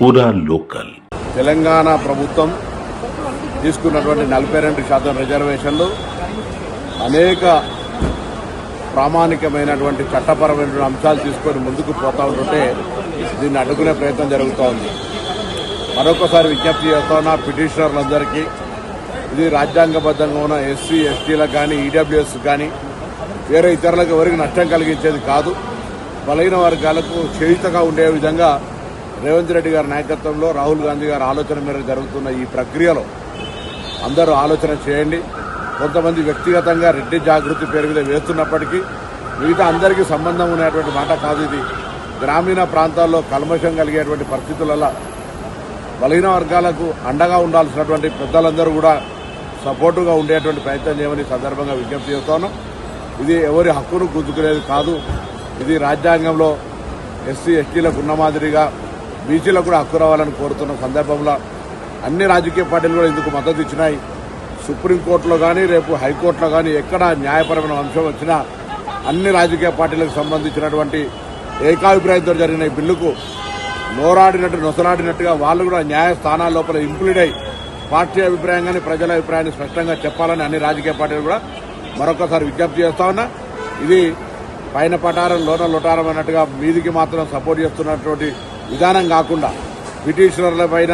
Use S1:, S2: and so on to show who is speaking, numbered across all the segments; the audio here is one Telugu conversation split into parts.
S1: పూరా లోకల్.
S2: తెలంగాణ ప్రభుత్వం తీసుకున్నటువంటి 42% రిజర్వేషన్లు అనేక ప్రామాణికమైనటువంటి చట్టపరమైన అంశాలు తీసుకొని ముందుకు పోతా ఉంటుంటే దీన్ని అడ్డుకునే ప్రయత్నం జరుగుతూ ఉంది. మరొకసారి విజ్ఞప్తి చేస్తున్న పిటిషనర్లందరికీ ఇది రాజ్యాంగబద్ధంగా ఉన్న ఎస్సీ ఎస్టీలకు కానీ ఈడబ్ల్యూఎస్ కానీ వేరే ఇతరులకు ఎవరికి నష్టం కలిగించేది కాదు. బలహీన వర్గాలకు చేయుతగా ఉండే విధంగా రేవంత్ రెడ్డి గారి నాయకత్వంలో రాహుల్ గాంధీ గారి ఆలోచన మేరకు జరుగుతున్న ఈ ప్రక్రియలో అందరూ ఆలోచన చేయండి. కొంతమంది వ్యక్తిగతంగా రెడ్డి జాగృతి పేరు మీద వేస్తున్నప్పటికీ మిగతా అందరికీ సంబంధం ఉన్నటువంటి మాట కాదు. ఇది గ్రామీణ ప్రాంతాల్లో కల్మషం కలిగేటువంటి పరిస్థితులలో బలహీన వర్గాలకు అండగా ఉండాల్సినటువంటి పెద్దలందరూ కూడా సపోర్టుగా ఉండేటువంటి ప్రయత్నం చేయమని సందర్భంగా విజ్ఞప్తి చేస్తాను. ఇది ఎవరి హక్కును గుంజుకునేది కాదు. ఇది రాజ్యాంగంలో ఎస్సీ ఎస్టీలకు ఉన్న మాదిరిగా బీసీలకు కూడా హక్కు రావాలని కోరుతున్న సందర్భంలో అన్ని రాజకీయ పార్టీలు కూడా ఇందుకు మద్దతు ఇచ్చినాయి. సుప్రీంకోర్టులో కానీ రేపు హైకోర్టులో కానీ ఎక్కడ న్యాయపరమైన అంశం వచ్చినా అన్ని రాజకీయ పార్టీలకు సంబంధించినటువంటి ఏకాభిప్రాయంతో జరిగిన ఈ బిల్లుకు నొసలాడినట్టుగా వాళ్ళు కూడా న్యాయస్థానాల లోపల ఇంప్లీడ్ అయి పార్టీ అభిప్రాయం కానీ ప్రజల అభిప్రాయాన్ని స్పష్టంగా చెప్పాలని అన్ని రాజకీయ పార్టీలు కూడా మరొకసారి విజ్ఞప్తి చేస్తా ఉన్నా. ఇది పైన పటారం లోన లొటారం అన్నట్టుగా మీదికి మాత్రం సపోర్ట్ చేస్తున్నటువంటి విధానం కాకుండా పిటిషనర్ల పైన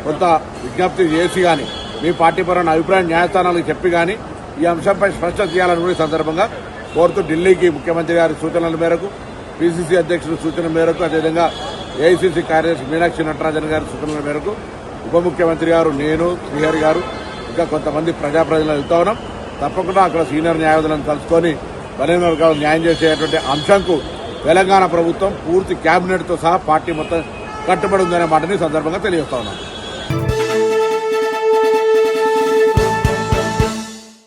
S2: కొంత విజ్ఞప్తి చేసి కానీ మీ పార్టీ పరమైన అభిప్రాయం న్యాయస్థానాలకు చెప్పి కానీ ఈ అంశంపై స్పష్టత చేయాలని కూడా సందర్భంగా కోరుతూ ఢిల్లీకి ముఖ్యమంత్రి గారి సూచనల మేరకు పిసిసి అధ్యక్షుల సూచన మేరకు అదేవిధంగా ఏఐసిసి కార్యదర్శి మీనాక్షి నటరాజన్ గారి సూచనల మేరకు ఉప ముఖ్యమంత్రి గారు, నేను, శ్రీహరి గారు ఇంకా కొంతమంది ప్రజాప్రతినిధులు వెళ్తా ఉన్నాం. తప్పకుండా అక్కడ సీనియర్ న్యాయవాదులను కలుసుకొని బలహీన వర్గాలకు న్యాయం చేసేటువంటి అంశంకు తెలంగాణ ప్రభుత్వం పూర్తి కేబినెట్తో సహా పార్టీ మొత్తం కట్టుబడి ఉందనే మాటని సందర్భంగా తెలియజేస్తా ఉన్నాం.